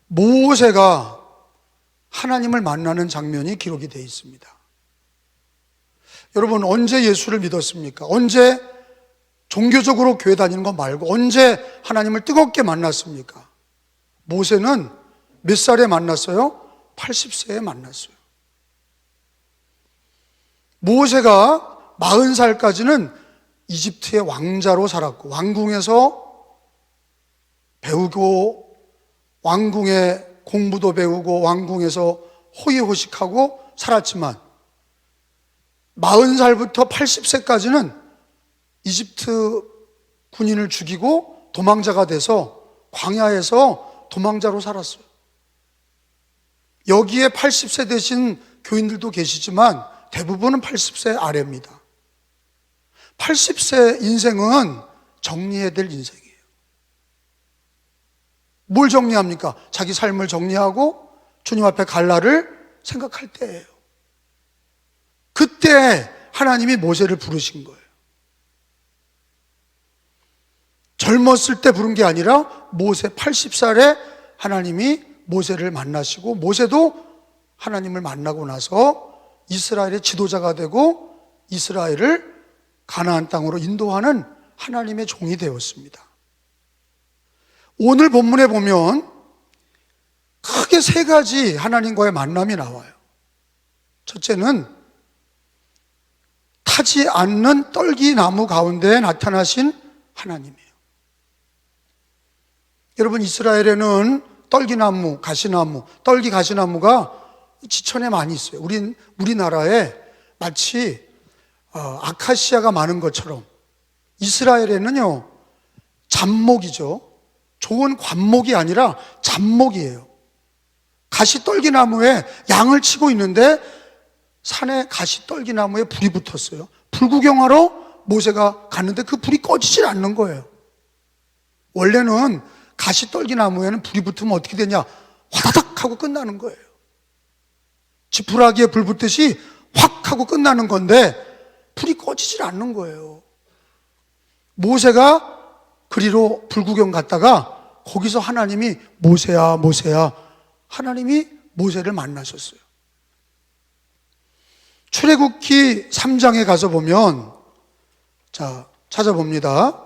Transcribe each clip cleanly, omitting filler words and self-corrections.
모세가 하나님을 만나는 장면이 기록이 되어 있습니다. 여러분, 언제 예수를 믿었습니까? 언제 종교적으로 교회 다니는 거 말고 언제 하나님을 뜨겁게 만났습니까? 모세는 몇 살에 만났어요? 80세에 만났어요. 모세가 40살까지는 이집트의 왕자로 살았고, 왕궁에서 배우고, 왕궁의 공부도 배우고, 왕궁에서 호의호식하고 살았지만 40살부터 80세까지는 이집트 군인을 죽이고 도망자가 돼서 광야에서 도망자로 살았어요. 여기에 80세 되신 교인들도 계시지만 대부분은 80세 아래입니다. 80세 인생은 정리해야 될 인생이에요. 뭘 정리합니까? 자기 삶을 정리하고 주님 앞에 갈 날을 생각할 때예요. 그때 하나님이 모세를 부르신 거예요. 젊었을 때 부른 게 아니라 모세 80살에 하나님이 모세를 만나시고, 모세도 하나님을 만나고 나서 이스라엘의 지도자가 되고 이스라엘을 가나안 땅으로 인도하는 하나님의 종이 되었습니다. 오늘 본문에 보면 크게 세 가지 하나님과의 만남이 나와요. 첫째는 타지 않는 떨기나무 가운데 나타나신 하나님이에요. 여러분, 이스라엘에는 떨기나무, 가시나무, 떨기 가시나무가 지천에 많이 있어요. 우리나라에 마치 아카시아가 많은 것처럼 이스라엘에는요, 잡목이죠. 좋은 관목이 아니라 잡목이에요. 가시떨기나무에 양을 치고 있는데 산에 가시떨기나무에 불이 붙었어요. 불구경하러 모세가 갔는데 그 불이 꺼지질 않는 거예요. 원래는 가시떨기나무에는 불이 붙으면 어떻게 되냐? 화다닥 하고 끝나는 거예요. 지푸라기에 불 붙듯이 확 하고 끝나는 건데 불이 꺼지질 않는 거예요. 모세가 그리로 불구경 갔다가 거기서 하나님이 모세야, 모세야, 하나님이 모세를 만나셨어요. 출애굽기 3장에 가서 보면, 자, 찾아봅니다.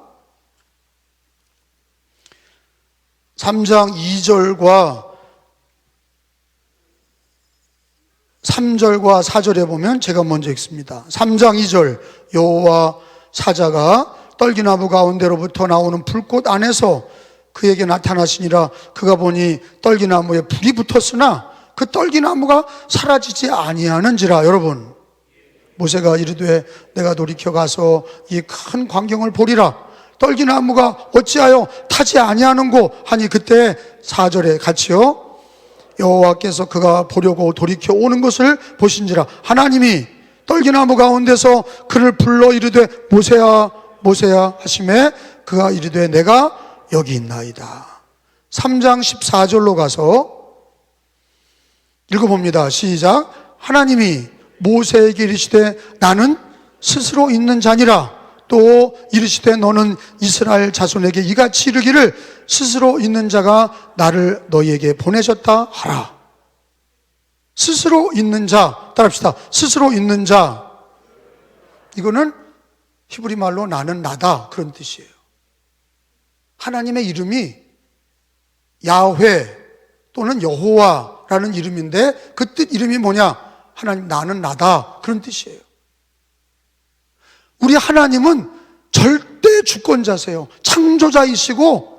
3장 2절과 3절과 4절에 보면 제가 먼저 읽습니다. 3장 2절, 여호와 사자가 떨기나무 가운데로부터 나오는 불꽃 안에서 그에게 나타나시니라. 그가 보니 떨기나무에 불이 붙었으나 그 떨기나무가 사라지지 아니하는지라. 여러분, 모세가 이르되 내가 돌이켜 가서 이 큰 광경을 보리라. 떨기나무가 어찌하여 타지 아니하는고 하니, 그때 4절에 같이요, 여호와께서 그가 보려고 돌이켜 오는 것을 보신지라. 하나님이 떨기나무 가운데서 그를 불러 이르되 모세야, 모세야 하시매 그가 이르되 내가 여기 있나이다. 3장 14절로 가서 읽어봅니다. 시작. 하나님이 모세에게 이르시되 나는 스스로 있는 자니라. 또 이르시되 너는 이스라엘 자손에게 이같이 이르기를 스스로 있는 자가 나를 너희에게 보내셨다 하라. 스스로 있는 자, 따라합시다. 스스로 있는 자. 이거는 히브리 말로 나는 나다, 그런 뜻이에요. 하나님의 이름이 야훼 또는 여호와라는 이름인데 그 뜻 이름이 뭐냐? 하나님, 나는 나다, 그런 뜻이에요. 우리 하나님은 절대 주권자세요. 창조자이시고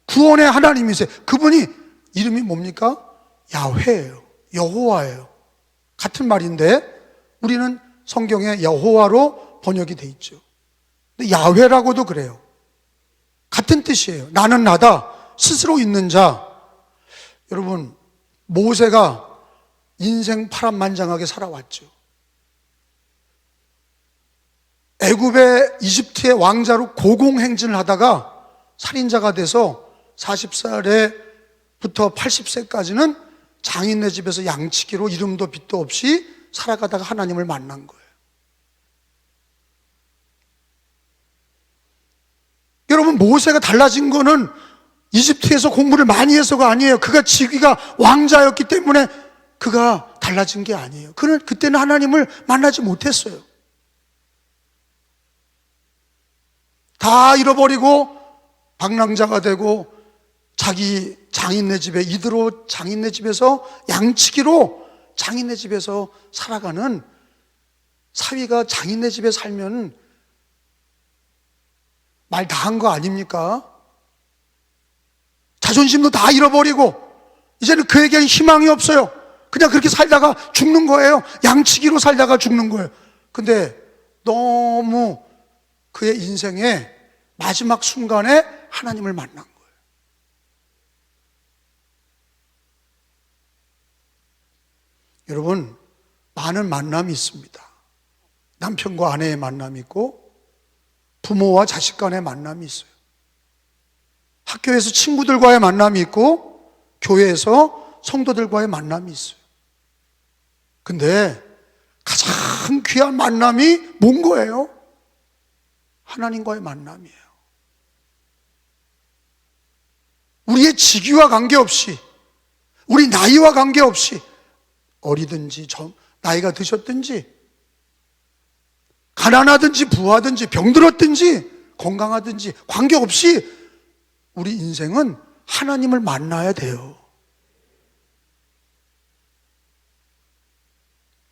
구원의 하나님이세요. 그분이 이름이 뭡니까? 야훼예요. 여호와예요. 같은 말인데 우리는 성경에 여호와로 번역이 돼 있죠. 근데 야훼라고도 그래요. 같은 뜻이에요. 나는 나다, 스스로 있는 자. 여러분, 모세가 인생 파란만장하게 살아왔죠. 애굽의 이집트의 왕자로 고공행진을 하다가 살인자가 돼서 40살에부터 80세까지는 장인네 집에서 양치기로 이름도 빚도 없이 살아가다가 하나님을 만난 거예요. 여러분, 모세가 달라진 거는 이집트에서 공부를 많이 해서가 아니에요. 그가 직위가 왕자였기 때문에 그가 달라진 게 아니에요. 그는 그때는 하나님을 만나지 못했어요. 다 잃어버리고 방랑자가 되고 자기 장인네 집에, 이드로 장인네 집에서 양치기로 장인네 집에서 살아가는, 사위가 장인네 집에 살면 말 다 한 거 아닙니까? 자존심도 다 잃어버리고 이제는 그에게는 희망이 없어요. 그냥 그렇게 살다가 죽는 거예요. 양치기로 살다가 죽는 거예요. 근데 너무 그의 인생의 마지막 순간에 하나님을 만난 거예요. 여러분, 많은 만남이 있습니다. 남편과 아내의 만남이 있고 부모와 자식 간의 만남이 있어요. 학교에서 친구들과의 만남이 있고 교회에서 성도들과의 만남이 있어요. 근데 가장 귀한 만남이 뭔 거예요? 하나님과의 만남이에요. 우리의 직위와 관계없이, 우리 나이와 관계없이, 어리든지 나이가 드셨든지 가난하든지 부하든지 병들었든지 건강하든지 관계없이 우리 인생은 하나님을 만나야 돼요.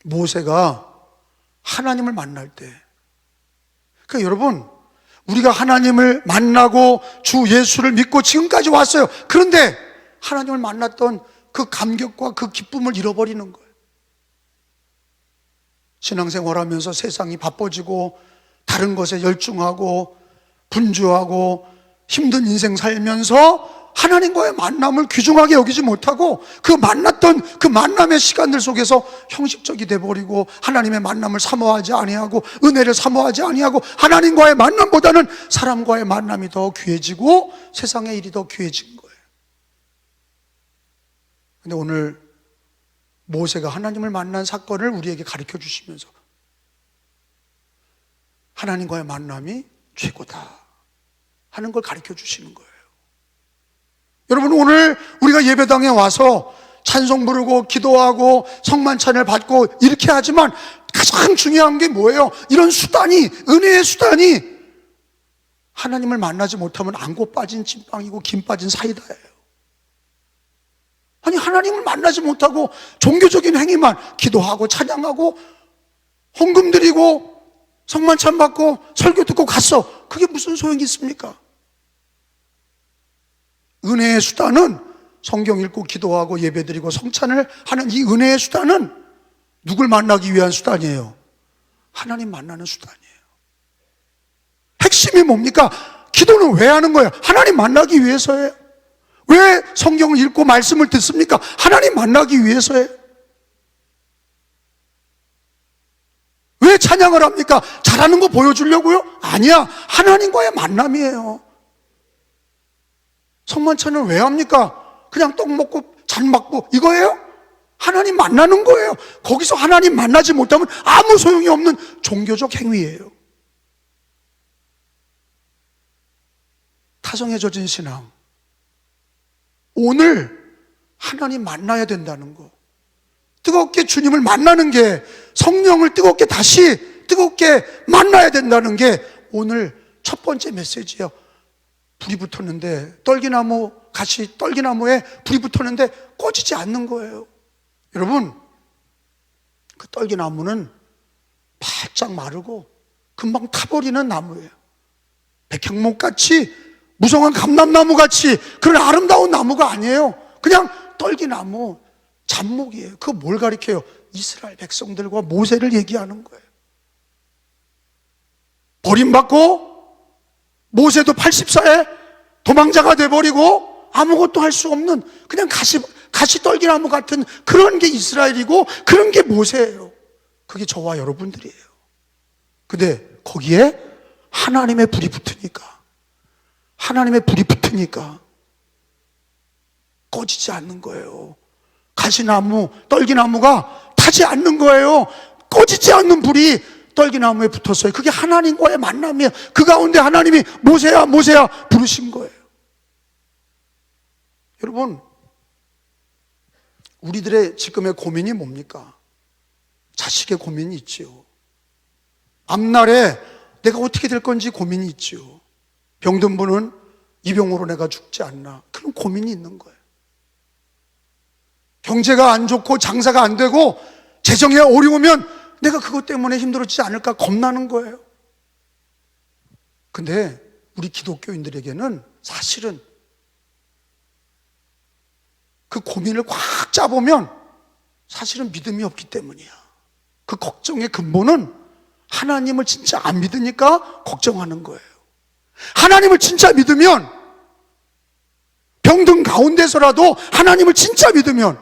모세가 하나님을 만날 때, 그러니까 여러분, 우리가 하나님을 만나고 주 예수를 믿고 지금까지 왔어요. 그런데 하나님을 만났던 그 감격과 그 기쁨을 잃어버리는 거예요. 신앙생활하면서 세상이 바빠지고 다른 것에 열중하고 분주하고 힘든 인생 살면서 하나님과의 만남을 귀중하게 여기지 못하고 그 만났던 그 만남의 시간들 속에서 형식적이 돼버리고 하나님의 만남을 사모하지 아니하고 은혜를 사모하지 아니하고 하나님과의 만남보다는 사람과의 만남이 더 귀해지고 세상의 일이 더 귀해진 거예요. 근데 오늘 모세가 하나님을 만난 사건을 우리에게 가르쳐 주시면서 하나님과의 만남이 최고다 하는 걸 가르쳐 주시는 거예요. 여러분, 오늘 우리가 예배당에 와서 찬송 부르고 기도하고 성만찬을 받고 이렇게 하지만 가장 중요한 게 뭐예요? 이런 수단이, 은혜의 수단이 하나님을 만나지 못하면 안고 빠진 찐빵이고 김 빠진 사이다예요. 아니, 하나님을 만나지 못하고 종교적인 행위만, 기도하고 찬양하고 헌금 드리고 성만찬 받고 설교 듣고 갔어. 그게 무슨 소용이 있습니까? 은혜의 수단은 성경 읽고 기도하고 예배드리고 성찬을 하는 이 은혜의 수단은 누굴 만나기 위한 수단이에요? 하나님 만나는 수단이에요. 핵심이 뭡니까? 기도는 왜 하는 거예요? 하나님 만나기 위해서예요. 왜 성경을 읽고 말씀을 듣습니까? 하나님 만나기 위해서예요. 왜 찬양을 합니까? 잘하는 거 보여주려고요? 아니야, 하나님과의 만남이에요. 성만찬은 왜 합니까? 그냥 떡 먹고 잔 맞고 이거예요? 하나님 만나는 거예요. 거기서 하나님 만나지 못하면 아무 소용이 없는 종교적 행위예요. 타성에 젖은 신앙, 오늘 하나님 만나야 된다는 거, 뜨겁게 주님을 만나는 게, 성령을 뜨겁게 다시 뜨겁게 만나야 된다는 게 오늘 첫 번째 메시지예요. 불이 붙었는데, 떨기나무, 같이 떨기나무에 불이 붙었는데 꺼지지 않는 거예요. 여러분, 그 떨기나무는 바짝 마르고 금방 타버리는 나무예요. 백향목같이, 무성한 감람나무같이 그런 아름다운 나무가 아니에요. 그냥 떨기나무, 잡목이에요. 그거 뭘 가리켜요? 이스라엘 백성들과 모세를 얘기하는 거예요. 버림받고 모세도 80세에 도망자가 돼버리고 아무것도 할 수 없는 그냥 가시 떨기나무 같은 그런 게 이스라엘이고 그런 게 모세예요. 그게 저와 여러분들이에요. 근데 거기에 하나님의 불이 붙으니까, 하나님의 불이 붙으니까 꺼지지 않는 거예요. 가시나무, 떨기나무가 타지 않는 거예요. 꺼지지 않는 불이 떨기나무에 붙었어요. 그게 하나님과의 만남이에요. 그 가운데 하나님이 모세야, 모세야 부르신 거예요. 여러분, 우리들의 지금의 고민이 뭡니까? 자식의 고민이 있지요. 앞날에 내가 어떻게 될 건지 고민이 있지요. 병든 분은 이 병으로 내가 죽지 않나, 그런 고민이 있는 거예요. 경제가 안 좋고 장사가 안 되고 재정에 어려우면 내가 그것 때문에 힘들어지지 않을까 겁나는 거예요. 근데 우리 기독교인들에게는 사실은 그 고민을 꽉 짜보면 사실은 믿음이 없기 때문이야. 그 걱정의 근본은 하나님을 진짜 안 믿으니까 걱정하는 거예요. 하나님을 진짜 믿으면, 병든 가운데서라도 하나님을 진짜 믿으면,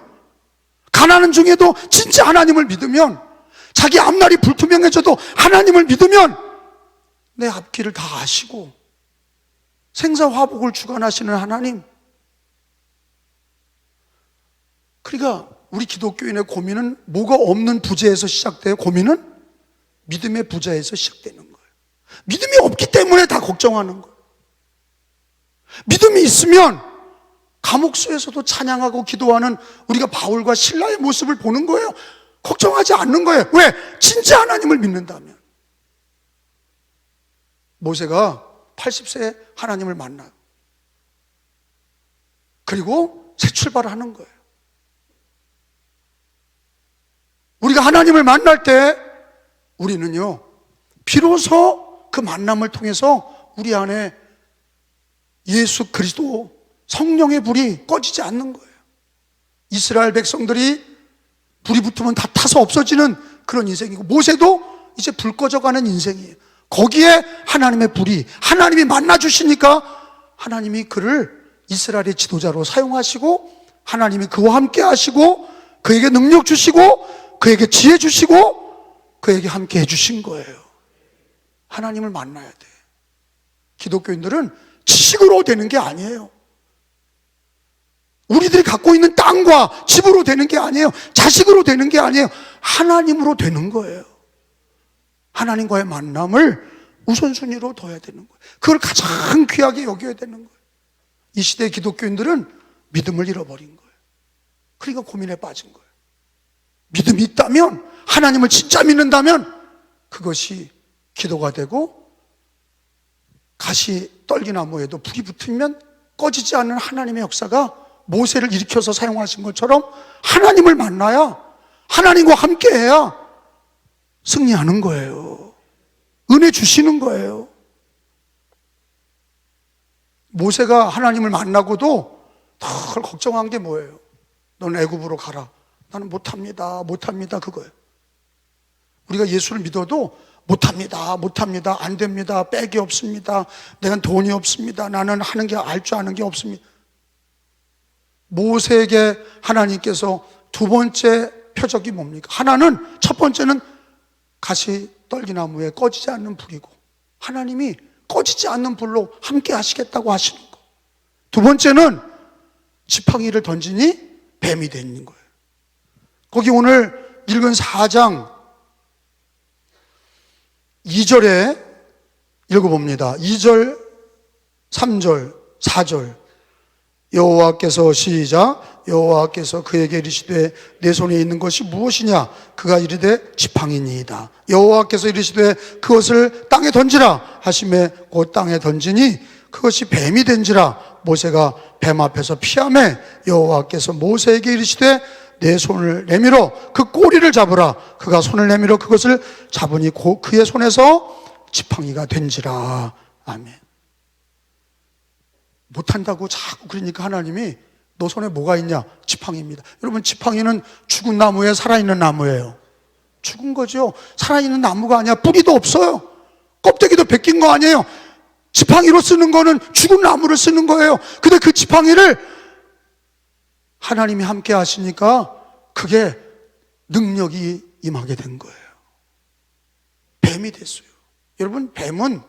가난한 중에도 진짜 하나님을 믿으면, 자기 앞날이 불투명해져도 하나님을 믿으면 내 앞길을 다 아시고 생사화복을 주관하시는 하나님. 그러니까 우리 기독교인의 고민은 뭐가 없는 부재에서 시작돼요. 고민은 믿음의 부재에서 시작되는 거예요. 믿음이 없기 때문에 다 걱정하는 거예요. 믿음이 있으면 감옥수에서도 찬양하고 기도하는 우리가 바울과 실라의 모습을 보는 거예요. 걱정하지 않는 거예요. 왜? 진짜 하나님을 믿는다면. 모세가 80세에 하나님을 만나요. 그리고 새 출발을 하는 거예요. 우리가 하나님을 만날 때 우리는요, 비로소 그 만남을 통해서 우리 안에 예수 그리스도 성령의 불이 꺼지지 않는 거예요. 이스라엘 백성들이 불이 붙으면 다 타서 없어지는 그런 인생이고, 모세도 이제 불 꺼져가는 인생이에요. 거기에 하나님의 불이, 하나님이 만나주시니까 하나님이 그를 이스라엘의 지도자로 사용하시고, 하나님이 그와 함께 하시고, 그에게 능력 주시고, 그에게 지혜 주시고, 그에게 함께 해주신 거예요. 하나님을 만나야 돼. 기독교인들은 지식으로 되는 게 아니에요. 우리들이 갖고 있는 땅과 집으로 되는 게 아니에요. 자식으로 되는 게 아니에요. 하나님으로 되는 거예요. 하나님과의 만남을 우선순위로 둬야 되는 거예요. 그걸 가장 귀하게 여겨야 되는 거예요. 이 시대의 기독교인들은 믿음을 잃어버린 거예요. 그러니까 고민에 빠진 거예요. 믿음이 있다면, 하나님을 진짜 믿는다면 그것이 기도가 되고, 가시 떨기나무에도 불이 붙으면 꺼지지 않는 하나님의 역사가 모세를 일으켜서 사용하신 것처럼 하나님을 만나야, 하나님과 함께 해야 승리하는 거예요. 은혜 주시는 거예요. 모세가 하나님을 만나고도 늘 걱정한 게 뭐예요? 너는 애굽으로 가라. 나는 못합니다, 그거예요. 우리가 예수를 믿어도 못합니다, 안 됩니다, 백이 없습니다, 내가 돈이 없습니다, 나는 하는 게 알 줄 아는 게 없습니다. 모세에게 하나님께서 두 번째 표적이 뭡니까? 하나는, 첫 번째는 가시 떨기나무에 꺼지지 않는 불이고, 하나님이 꺼지지 않는 불로 함께 하시겠다고 하시는 거. 두 번째는 지팡이를 던지니 뱀이 되는 거예요. 거기 오늘 읽은 4장 2절에 읽어봅니다. 2절, 3절, 4절. 여호와께서, 시작, 여호와께서 그에게 이르시되 내 손에 있는 것이 무엇이냐? 그가 이르되 지팡이니이다. 여호와께서 이르시되 그것을 땅에 던지라 하시매 곧 땅에 던지니 그것이 뱀이 된지라. 모세가 뱀 앞에서 피하매 여호와께서 모세에게 이르시되 내 손을 내밀어 그 꼬리를 잡으라. 그가 손을 내밀어 그것을 잡으니 그의 손에서 지팡이가 된지라. 아멘. 못한다고 자꾸 그러니까 하나님이 너 손에 뭐가 있냐? 지팡이입니다. 여러분, 지팡이는 죽은 나무에 살아있는 나무예요. 죽은 거죠. 살아있는 나무가 아니야. 뿌리도 없어요. 껍데기도 벗긴 거 아니에요. 지팡이로 쓰는 거는 죽은 나무를 쓰는 거예요. 근데 그 지팡이를 하나님이 함께 하시니까 그게 능력이 임하게 된 거예요. 뱀이 됐어요. 여러분, 뱀은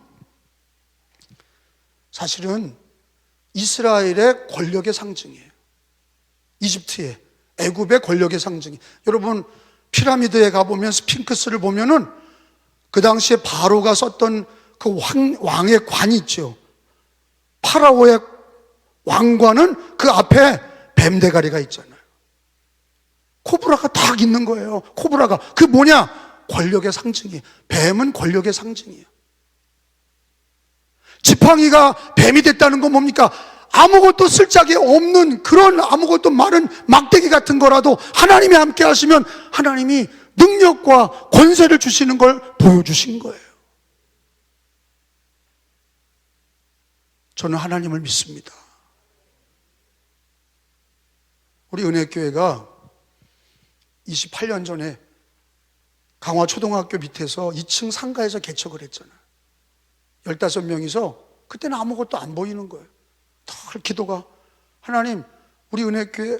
사실은 이스라엘의 권력의 상징이에요. 이집트의, 애굽의 권력의 상징이에요. 여러분, 피라미드에 가보면 스핑크스를 보면은 그 당시에 바로가 썼던 그 왕의 관이 있죠. 파라오의 왕관은 그 앞에 뱀 대가리가 있잖아요. 코브라가 딱 있는 거예요. 코브라가. 그 뭐냐? 권력의 상징이에요. 뱀은 권력의 상징이에요. 지팡이가 뱀이 됐다는 건 뭡니까? 아무것도 쓸 짝이 없는 그런 아무것도 마른 막대기 같은 거라도 하나님이 함께 하시면 하나님이 능력과 권세를 주시는 걸 보여주신 거예요. 저는 하나님을 믿습니다. 우리 은혜교회가 28년 전에 강화초등학교 밑에서 2층 상가에서 개척을 했잖아요. 15명이서 그때는 아무것도 안 보이는 거예요. 늘 기도가, 하나님 우리 은혜교회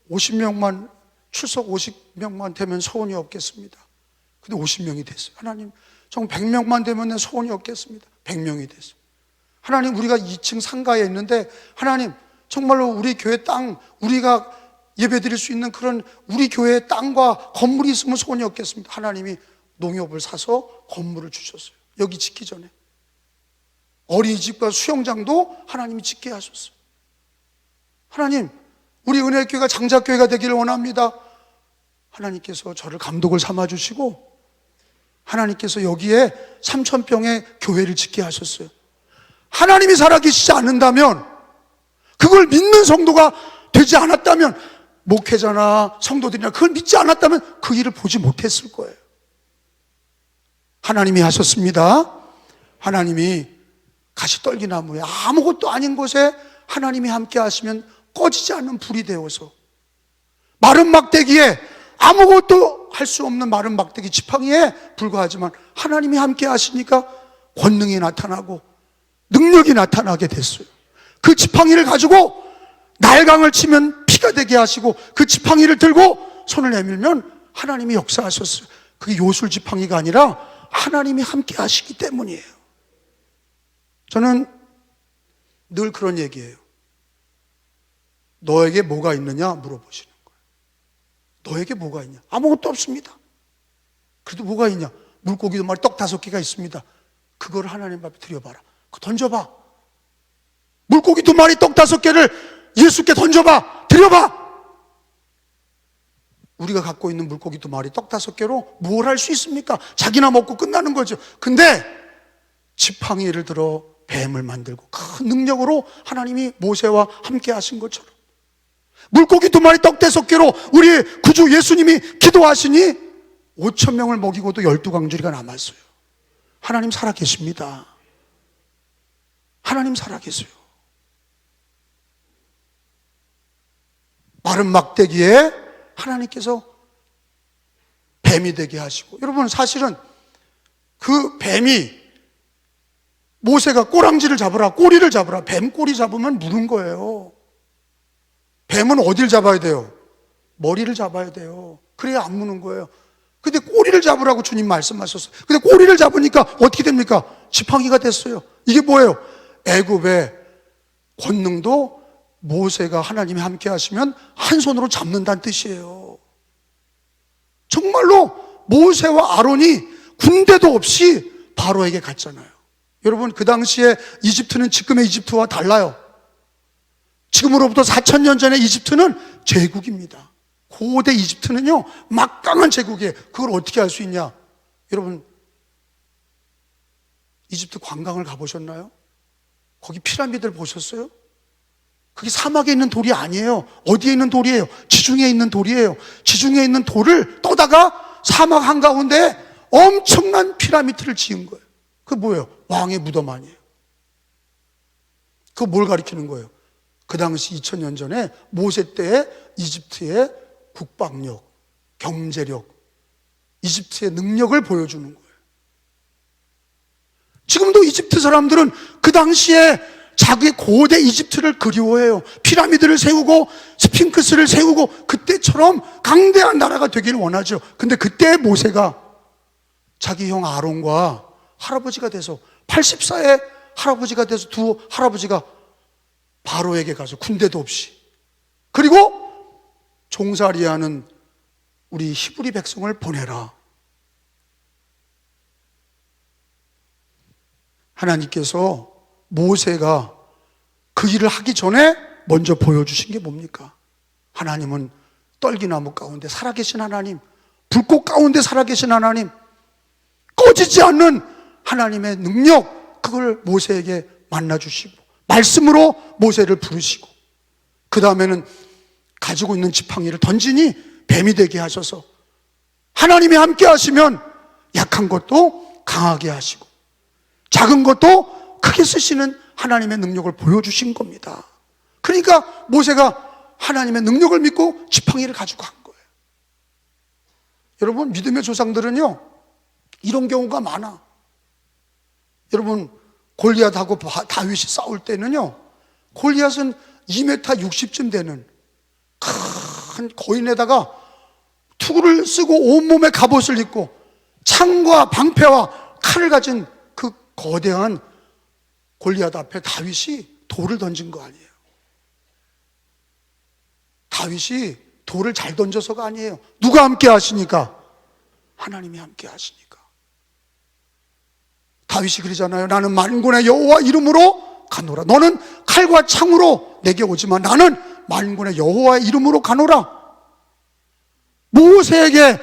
50명만 출석 50명만 되면 소원이 없겠습니다. 근데 50명이 됐어요. 하나님 정말 100명만 되면 내 소원이 없겠습니다. 100명이 됐어요. 하나님 우리가 2층 상가에 있는데 하나님 정말로 우리 교회 땅, 우리가 예배드릴 수 있는 그런 우리 교회의 땅과 건물이 있으면 소원이 없겠습니다. 하나님이 농협을 사서 건물을 주셨어요. 여기 짓기 전에 어린이집과 수영장도 하나님이 짓게 하셨어요. 하나님 우리 은혜교회가 장작교회가 되기를 원합니다. 하나님께서 저를 감독을 삼아주시고 하나님께서 여기에 3,000평의 교회를 짓게 하셨어요. 하나님이 살아계시지 않는다면, 그걸 믿는 성도가 되지 않았다면, 목회자나 성도들이나 그걸 믿지 않았다면 그 일을 보지 못했을 거예요. 하나님이 하셨습니다. 하나님이 가시떨기나무에 아무것도 아닌 곳에 하나님이 함께 하시면 꺼지지 않는 불이 되어서, 마른 막대기에 아무것도 할 수 없는 마른 막대기 지팡이에 불과하지만 하나님이 함께 하시니까 권능이 나타나고 능력이 나타나게 됐어요. 그 지팡이를 가지고 날강을 치면 피가 되게 하시고, 그 지팡이를 들고 손을 내밀면 하나님이 역사하셨어요. 그게 요술 지팡이가 아니라 하나님이 함께 하시기 때문이에요. 저는 늘 그런 얘기예요. 너에게 뭐가 있느냐 물어보시는 거예요. 너에게 뭐가 있냐? 아무것도 없습니다. 그래도 뭐가 있냐? 물고기 2마리, 떡 5개가 있습니다. 그걸 하나님 앞에 드려봐라. 그거 던져봐. 물고기 2마리, 떡 5개를 예수께 던져봐. 드려봐. 우리가 갖고 있는 물고기 2마리, 떡 5개로 뭘 할 수 있습니까? 자기나 먹고 끝나는 거죠. 근데 지팡이를 들어 뱀을 만들고 큰 능력으로 하나님이 모세와 함께 하신 것처럼, 물고기 2마리, 떡 5개로 우리 구주 예수님이 기도하시니 5,000명을 먹이고도 12광주리가 남았어요. 하나님 살아계십니다. 하나님 살아계세요. 마른 막대기에 하나님께서 뱀이 되게 하시고, 여러분 사실은 그 뱀이 모세가 꼬랑지를 잡으라, 꼬리를 잡으라, 뱀 꼬리 잡으면 무는 거예요. 뱀은 어딜 잡아야 돼요? 머리를 잡아야 돼요. 그래야 안 무는 거예요. 근데 꼬리를 잡으라고 주님 말씀하셨어요. 근데 꼬리를 잡으니까 어떻게 됩니까? 지팡이가 됐어요. 이게 뭐예요? 애굽의 권능도 모세가 하나님이 함께 하시면 한 손으로 잡는다는 뜻이에요. 정말로 모세와 아론이 군대도 없이 바로에게 갔잖아요. 여러분 그 당시에 이집트는 지금의 이집트와 달라요. 지금으로부터 4,000년 전의 이집트는 제국입니다. 고대 이집트는요 막강한 제국이에요. 그걸 어떻게 할 수 있냐? 여러분 이집트 관광을 가보셨나요? 거기 피라미드를 보셨어요? 그게 사막에 있는 돌이 아니에요. 어디에 있는 돌이에요? 지중해에 있는 돌이에요. 지중해에 있는 돌을 떠다가 사막 한가운데 엄청난 피라미드를 지은 거예요. 그게 뭐예요? 왕의 무덤 아니에요. 그거 뭘 가리키는 거예요? 그 당시 2000년 전에 모세 때의 이집트의 국방력, 경제력, 이집트의 능력을 보여주는 거예요. 지금도 이집트 사람들은 그 당시에 자기 고대 이집트를 그리워해요. 피라미드를 세우고 스핑크스를 세우고 그때처럼 강대한 나라가 되기를 원하죠. 근데 그때 모세가 자기 형 아론과 할아버지가 돼서 80세의 할아버지가 돼서 두 할아버지가 바로에게 가서 군대도 없이, 그리고 종살이하는 우리 히브리 백성을 보내라. 하나님께서 모세가 그 일을 하기 전에 먼저 보여주신 게 뭡니까? 하나님은 떨기나무 가운데 살아계신 하나님, 불꽃 가운데 살아계신 하나님, 꺼지지 않는 하나님의 능력, 그걸 모세에게 만나주시고 말씀으로 모세를 부르시고 그 다음에는 가지고 있는 지팡이를 던지니 뱀이 되게 하셔서 하나님이 함께 하시면 약한 것도 강하게 하시고 작은 것도 크게 쓰시는 하나님의 능력을 보여주신 겁니다. 그러니까 모세가 하나님의 능력을 믿고 지팡이를 가지고 간 거예요. 여러분, 믿음의 조상들은요 이런 경우가 많아. 여러분, 골리앗하고 다윗이 싸울 때는요, 골리앗은 2m 60쯤 되는 큰 거인에다가 투구를 쓰고 온몸에 갑옷을 입고 창과 방패와 칼을 가진 그 거대한 골리앗 앞에 다윗이 돌을 던진 거 아니에요. 다윗이 돌을 잘 던져서가 아니에요. 누가 함께 하시니까? 하나님이 함께 하시니까. 다윗이 그러잖아요. 나는 만군의 여호와 이름으로 가노라. 너는 칼과 창으로 내게 오지만 나는 만군의 여호와의 이름으로 가노라. 모세에게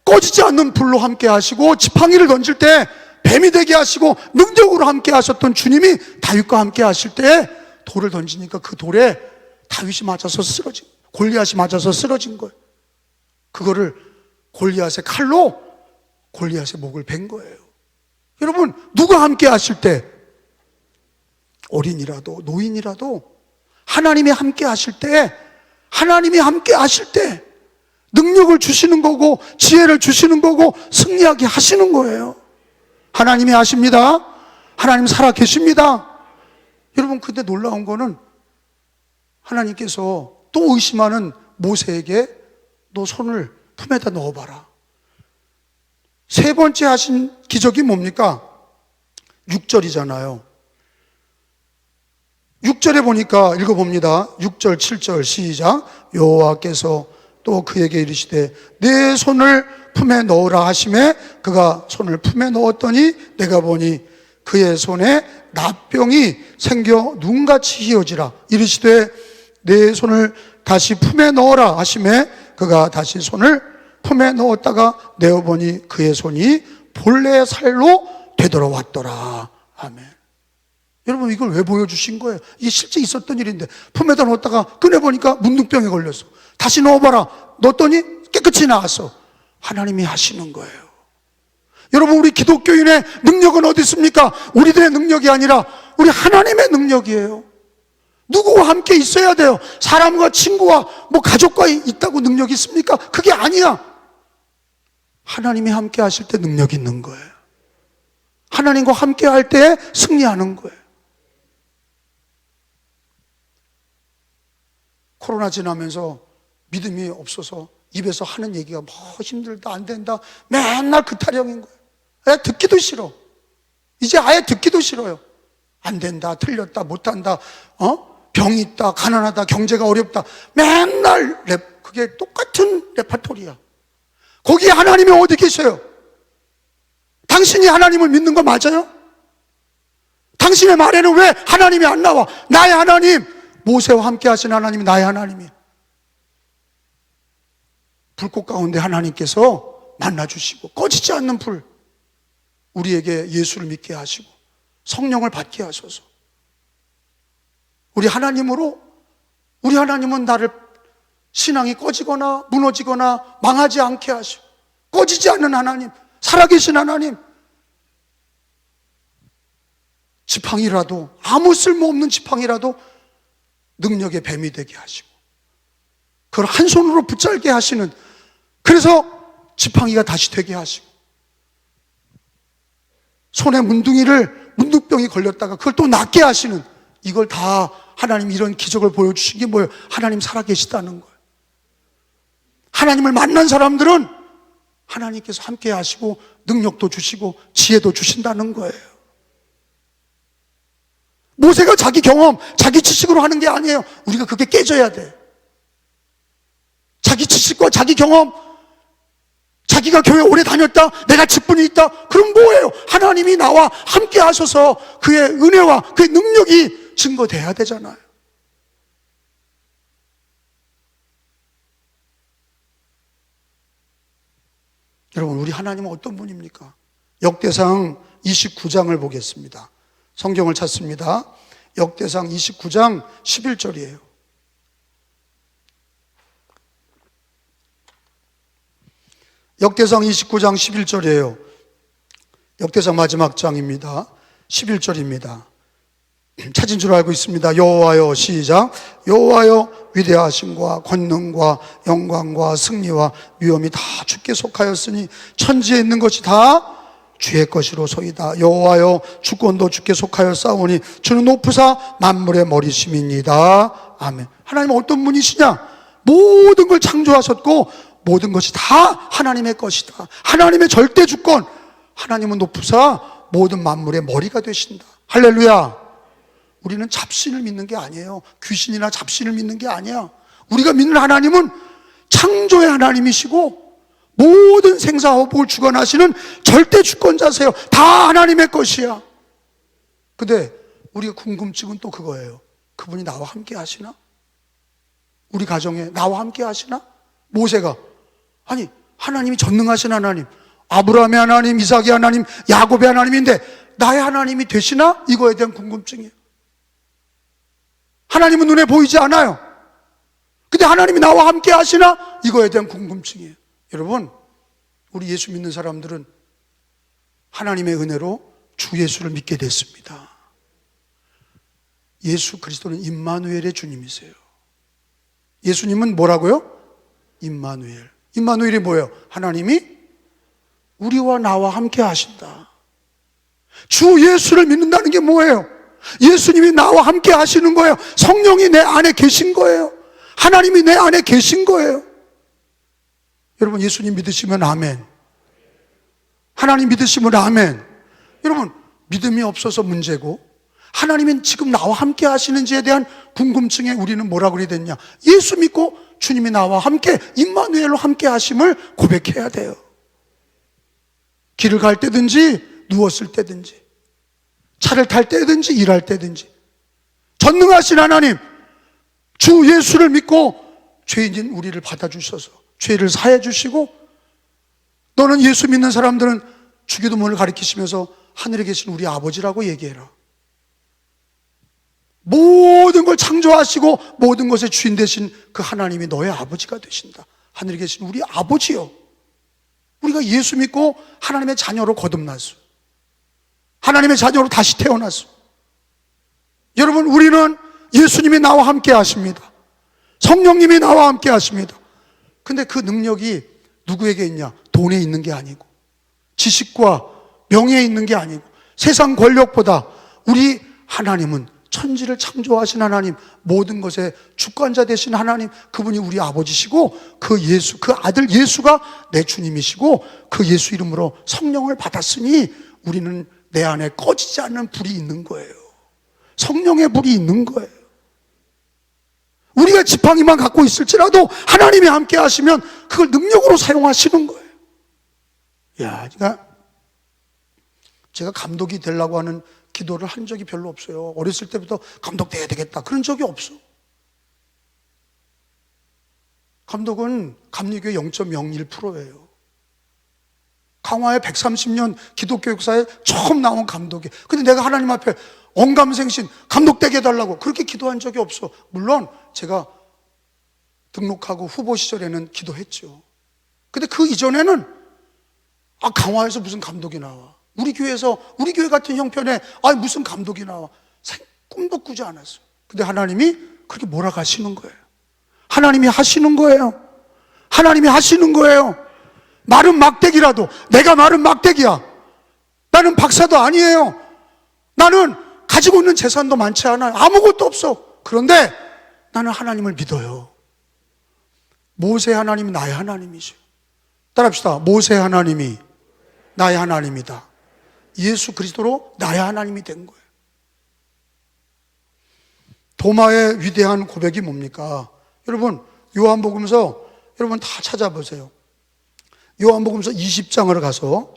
꺼지지 않는 불로 함께 하시고 지팡이를 던질 때 뱀이 되게 하시고 능력으로 함께 하셨던 주님이 다윗과 함께 하실 때 돌을 던지니까 그 돌에 다윗이 맞아서 쓰러진, 골리앗이 맞아서 쓰러진 거예요. 그거를 골리앗의 칼로 골리앗의 목을 벤 거예요. 여러분, 누가 함께 하실 때, 어린이라도 노인이라도 하나님이 함께 하실 때, 하나님이 함께 하실 때 능력을 주시는 거고 지혜를 주시는 거고 승리하게 하시는 거예요. 하나님이 하십니다. 하나님 살아 계십니다. 여러분, 근데 놀라운 거는 하나님께서 또 의심하는 모세에게 너 손을 품에다 넣어봐라. 세 번째 하신 기적이 뭡니까? 6절이잖아요. 6절에 보니까 읽어봅니다. 6절 7절 시작. 여호와께서 또 그에게 이르시되 내 손을 품에 넣으라 하시매 그가 손을 품에 넣었더니 내가 보니 그의 손에 낫병이 생겨 눈같이 희어지라. 이르시되 내 손을 다시 품에 넣어라 하시매 그가 다시 손을 품에 넣었다가 내어보니 그의 손이 본래의 살로 되돌아왔더라. 아멘. 여러분, 이걸 왜 보여주신 거예요? 이게 실제 있었던 일인데 품에다 넣었다가 꺼내보니까 문둥병에 걸렸어. 다시 넣어봐라. 넣었더니 깨끗이 나왔어. 하나님이 하시는 거예요. 여러분, 우리 기독교인의 능력은 어디 있습니까? 우리들의 능력이 아니라 우리 하나님의 능력이에요. 누구와 함께 있어야 돼요. 사람과 친구와 가족과 있다고 능력이 있습니까? 그게 아니야. 하나님이 함께 하실 때 능력이 있는 거예요. 하나님과 함께 할 때 승리하는 거예요. 코로나 지나면서 믿음이 없어서 입에서 하는 얘기가 힘들다, 안 된다, 맨날 그 타령인 거예요. 듣기도 싫어. 이제 아예 듣기도 싫어요. 안 된다, 틀렸다, 못한다, 병이 있다, 가난하다, 경제가 어렵다, 맨날 그게 똑같은 레파토리야. 거기에 하나님이 어디 계셔요? 당신이 하나님을 믿는 거 맞아요? 당신의 말에는 왜 하나님이 안 나와? 나의 하나님, 모세와 함께 하신 하나님이 나의 하나님이야. 불꽃 가운데 하나님께서 만나주시고 꺼지지 않는 불, 우리에게 예수를 믿게 하시고 성령을 받게 하셔서 우리 하나님은 나를 신앙이 꺼지거나 무너지거나 망하지 않게 하시고 꺼지지 않는 하나님, 살아계신 하나님. 지팡이라도, 아무 쓸모없는 지팡이라도 능력의 뱀이 되게 하시고 그걸 한 손으로 붙잡게 하시는, 그래서 지팡이가 다시 되게 하시고 손에 문둥병이 걸렸다가 그걸 또 낫게 하시는, 이걸 다 하나님 이런 기적을 보여주신 게 뭐예요? 하나님 살아계시다는 거예요. 하나님을 만난 사람들은 하나님께서 함께 하시고 능력도 주시고 지혜도 주신다는 거예요. 모세가 자기 경험, 자기 지식으로 하는 게 아니에요. 우리가 그게 깨져야 돼. 자기 지식과 자기 경험, 자기가 교회 오래 다녔다, 내가 직분이 있다, 그럼 뭐예요? 하나님이 나와 함께 하셔서 그의 은혜와 그의 능력이 증거돼야 되잖아요. 여러분, 우리 하나님은 어떤 분입니까? 역대상 29장을 보겠습니다. 성경을 찾습니다. 역대상 29장 11절이에요. 역대상 29장 11절이에요. 역대상 마지막 장입니다. 11절입니다. 찾은 줄 알고 있습니다. 여호와여, 시작. 여호와여, 위대하심과 권능과 영광과 승리와 위엄이 다 주께 속하였으니 천지에 있는 것이 다 주의 것이로소이다. 여호와여, 주권도 주께 속하였사오니 주는 높으사 만물의 머리심이니이다. 아멘. 하나님은 어떤 분이시냐? 모든 걸 창조하셨고 모든 것이 다 하나님의 것이다. 하나님의 절대 주권. 하나님은 높으사 모든 만물의 머리가 되신다. 할렐루야. 우리는 잡신을 믿는 게 아니에요. 귀신이나 잡신을 믿는 게 아니야. 우리가 믿는 하나님은 창조의 하나님이시고 모든 생사화복을 주관하시는 절대 주권자세요. 다 하나님의 것이야. 근데 우리가 궁금증은 또 그거예요. 그분이 나와 함께 하시나? 우리 가정에 나와 함께 하시나? 모세가, 아니 하나님이 전능하신 하나님, 아브라함의 하나님, 이삭의 하나님, 야곱의 하나님인데 나의 하나님이 되시나? 이거에 대한 궁금증이에요. 하나님은 눈에 보이지 않아요. 근데 하나님이 나와 함께 하시나? 이거에 대한 궁금증이에요. 여러분, 우리 예수 믿는 사람들은 하나님의 은혜로 주 예수를 믿게 됐습니다. 예수 그리스도는 임마누엘의 주님이세요. 예수님은 뭐라고요? 임마누엘. 임마누엘이 뭐예요? 하나님이 우리와 나와 함께 하신다. 주 예수를 믿는다는 게 뭐예요? 예수님이 나와 함께 하시는 거예요. 성령이 내 안에 계신 거예요. 하나님이 내 안에 계신 거예요. 여러분, 예수님 믿으시면 아멘. 하나님 믿으시면 아멘. 여러분, 믿음이 없어서 문제고 하나님은 지금 나와 함께 하시는지에 대한 궁금증에 우리는 뭐라고 그래야 되냐? 예수 믿고 주님이 나와 함께 임마누엘로 함께 하심을 고백해야 돼요. 길을 갈 때든지 누웠을 때든지 차를 탈 때든지 일할 때든지 전능하신 하나님, 주 예수를 믿고 죄인인 우리를 받아주셔서 죄를 사해 주시고, 너는 예수 믿는 사람들은 주기도문을 가리키시면서 하늘에 계신 우리 아버지라고 얘기해라. 모든 걸 창조하시고 모든 것의 주인 되신 그 하나님이 너의 아버지가 되신다. 하늘에 계신 우리 아버지요. 우리가 예수 믿고 하나님의 자녀로 거듭났어. 하나님의 자녀로 다시 태어났어. 여러분, 우리는 예수님이 나와 함께 하십니다. 성령님이 나와 함께 하십니다. 근데 그 능력이 누구에게 있냐? 돈에 있는 게 아니고 지식과 명예에 있는 게 아니고 세상 권력보다 우리 하나님은 천지를 창조하신 하나님, 모든 것의 주권자 되신 하나님, 그분이 우리 아버지시고 그 예수, 그 아들 예수가 내 주님이시고 그 예수 이름으로 성령을 받았으니 우리는 내 안에 꺼지지 않는 불이 있는 거예요. 성령의 불이 있는 거예요. 우리가 지팡이만 갖고 있을지라도 하나님이 함께 하시면 그걸 능력으로 사용하시는 거예요. 야, 제가 감독이 되려고 하는 기도를 한 적이 별로 없어요. 어렸을 때부터 감독 돼야 되겠다 그런 적이 없어. 감독은 감리교의 0.01%예요. 강화의 130년 기독교 역사에 처음 나온 감독이. 근데 내가 하나님 앞에 언감생신 감독 되게 해달라고 그렇게 기도한 적이 없어. 물론 제가 등록하고 후보 시절에는 기도했죠. 근데 그 이전에는 강화에서 무슨 감독이 나와, 우리 교회에서, 우리 교회 같은 형편에 무슨 감독이 나와, 꿈도 꾸지 않았어. 근데 하나님이 그렇게 몰아가시는 거예요. 하나님이 하시는 거예요. 하나님이 하시는 거예요. 마른 막대기라도, 내가 마른 막대기야. 나는 박사도 아니에요. 나는 가지고 있는 재산도 많지 않아요. 아무것도 없어. 그런데 나는 하나님을 믿어요. 모세 하나님이 나의 하나님이죠. 따라합시다. 모세 하나님이 나의 하나님이다. 예수 그리스도로 나의 하나님이 된 거예요. 도마의 위대한 고백이 뭡니까? 여러분, 요한복음서 여러분 다 찾아보세요. 요한복음서 20장을 가서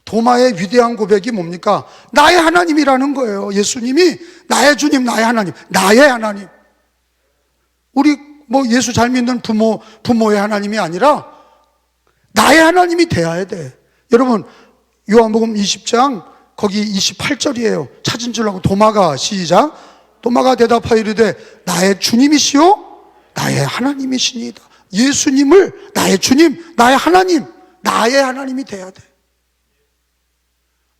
도마의 위대한 고백이 뭡니까? 나의 하나님이라는 거예요. 예수님이 나의 주님, 나의 하나님, 나의 하나님. 우리 예수 잘 믿는 부모의 하나님이 아니라 나의 하나님이 되어야 돼. 여러분, 요한복음 20장 거기 28절이에요. 찾은 줄 알고 도마가, 시작. 도마가 대답하여 이르되 나의 주님이시요 나의 하나님이시니이다. 예수님을 나의 주님, 나의 하나님이 돼야 돼.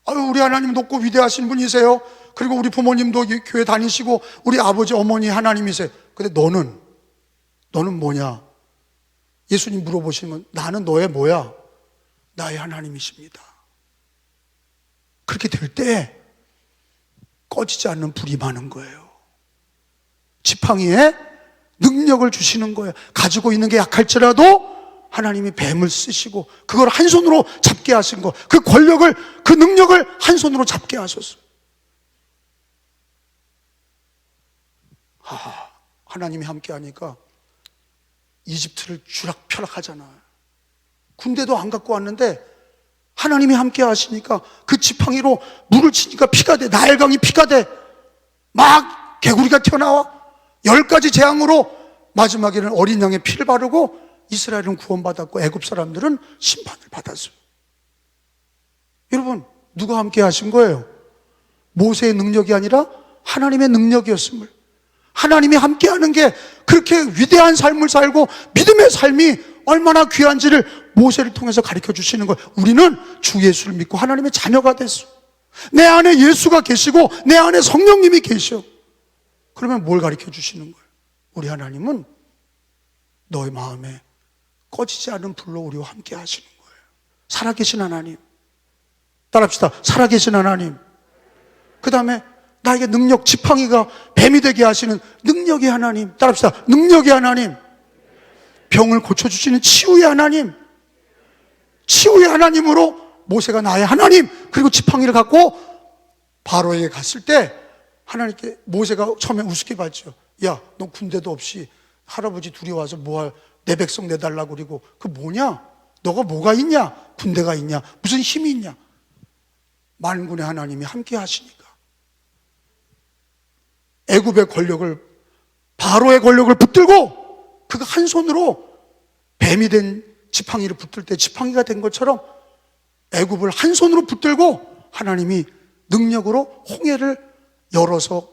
아유, 우리 하나님 높고 위대하신 분이세요. 그리고 우리 부모님도 교회 다니시고 우리 아버지 어머니 하나님이세요. 근데 너는 뭐냐? 예수님 물어보시면 나는 너의 뭐야? 나의 하나님이십니다. 그렇게 될 때 꺼지지 않는 불이 많은 거예요. 지팡이에 능력을 주시는 거예요. 가지고 있는 게 약할지라도 하나님이 뱀을 쓰시고 그걸 한 손으로 잡게 하신 거, 그 권력을, 그 능력을 한 손으로 잡게 하셨어요. 하나님이 함께 하니까 이집트를 쥐락펴락 하잖아요. 군대도 안 갖고 왔는데 하나님이 함께 하시니까 그 지팡이로 물을 치니까 피가 돼. 나일강이 피가 돼. 막 개구리가 튀어나와. 10가지 재앙으로 마지막에는 어린 양의 피를 바르고 이스라엘은 구원받았고 애굽 사람들은 심판을 받았어요. 여러분, 누가 함께 하신 거예요? 모세의 능력이 아니라 하나님의 능력이었음을. 하나님이 함께 하는 게 그렇게 위대한 삶을 살고 믿음의 삶이 얼마나 귀한지를 모세를 통해서 가르쳐 주시는 거예요. 우리는 주 예수를 믿고 하나님의 자녀가 됐어. 내 안에 예수가 계시고 내 안에 성령님이 계셔. 그러면 뭘 가르쳐 주시는 거예요? 우리 하나님은 너의 마음에 꺼지지 않은 불로 우리와 함께 하시는 거예요. 살아계신 하나님. 따라합시다. 살아계신 하나님. 그 다음에 나에게 능력, 지팡이가 뱀이 되게 하시는 능력의 하나님. 따라합시다. 능력의 하나님. 병을 고쳐주시는 치유의 하나님. 치유의 하나님으로 모세가 나의 하나님, 그리고 지팡이를 갖고 바로에게 갔을 때 하나님께 모세가 처음에 우습게 봤죠. 야, 너 군대도 없이 할아버지 둘이 와서 뭐할, 내 백성 내달라고 그러고 그 뭐냐? 너가 뭐가 있냐? 군대가 있냐? 무슨 힘이 있냐? 만군의 하나님이 함께 하시니까 애굽의 권력을, 바로의 권력을 붙들고 그가 한 손으로 뱀이 된 지팡이를 붙들 때 지팡이가 된 것처럼 애굽을 한 손으로 붙들고 하나님이 능력으로 홍해를 열어서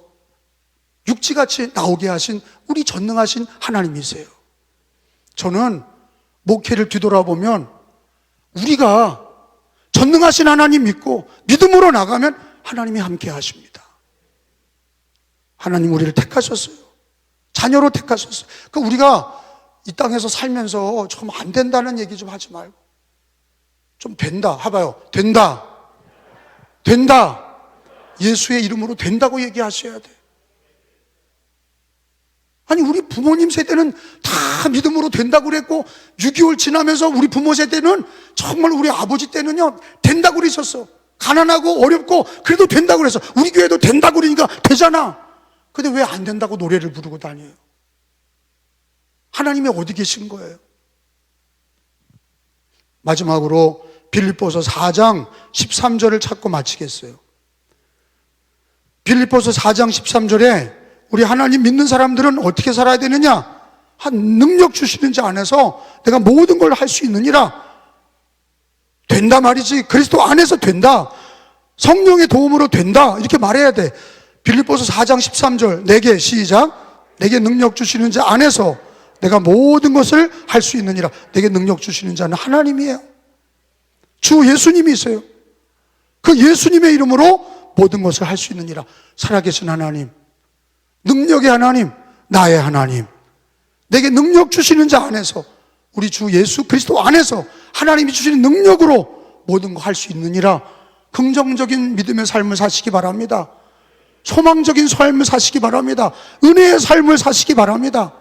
육지같이 나오게 하신 우리 전능하신 하나님이세요. 저는 목회를 뒤돌아보면 우리가 전능하신 하나님 믿고 믿음으로 나가면 하나님이 함께 하십니다. 하나님 우리를 택하셨어요. 자녀로 택하셨어요. 그 우리가 이 땅에서 살면서 좀 안 된다는 얘기 좀 하지 말고 좀 된다 해봐요. 된다. 예수의 이름으로 된다고 얘기하셔야 돼. 아니, 우리 부모님 세대는 다 믿음으로 된다고 그랬고 6.25 지나면서 우리 부모 세대는 정말 우리 아버지 때는요 된다고 그러셨어. 가난하고 어렵고 그래도 된다고 그랬어. 우리 교회도 된다고 그러니까 되잖아. 근데 왜 안 된다고 노래를 부르고 다녀요? 하나님이 어디 계신 거예요? 마지막으로 빌립보서 4장 13절을 찾고 마치겠어요. 빌립보서 4장 13절에 우리 하나님 믿는 사람들은 어떻게 살아야 되느냐? 한 능력 주시는 자 안에서 내가 모든 걸 할 수 있느니라. 된다 말이지. 그리스도 안에서 된다. 성령의 도움으로 된다. 이렇게 말해야 돼. 빌립보서 4장 13절 내게, 시작. 내게 능력 주시는 자 안에서 내가 모든 것을 할 수 있느니라. 내게 능력 주시는 자는 하나님이에요. 주 예수님이세요. 그 예수님의 이름으로 모든 것을 할 수 있느니라. 살아계신 하나님, 능력의 하나님, 나의 하나님, 내게 능력 주시는 자 안에서, 우리 주 예수 그리스도 안에서 하나님이 주시는 능력으로 모든 거 할 수 있느니라. 긍정적인 믿음의 삶을 사시기 바랍니다. 소망적인 삶을 사시기 바랍니다. 은혜의 삶을 사시기 바랍니다.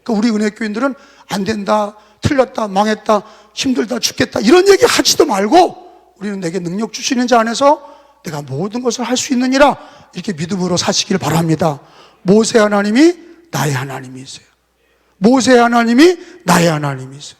우리 은혜교인들은 안 된다, 틀렸다, 망했다, 힘들다, 죽겠다 이런 얘기 하지도 말고 우리는 내게 능력 주시는 자 안에서 내가 모든 것을 할 수 있느니라. 이렇게 믿음으로 사시길 바랍니다. 모세 하나님이 나의 하나님이세요. 모세 하나님이 나의 하나님이세요.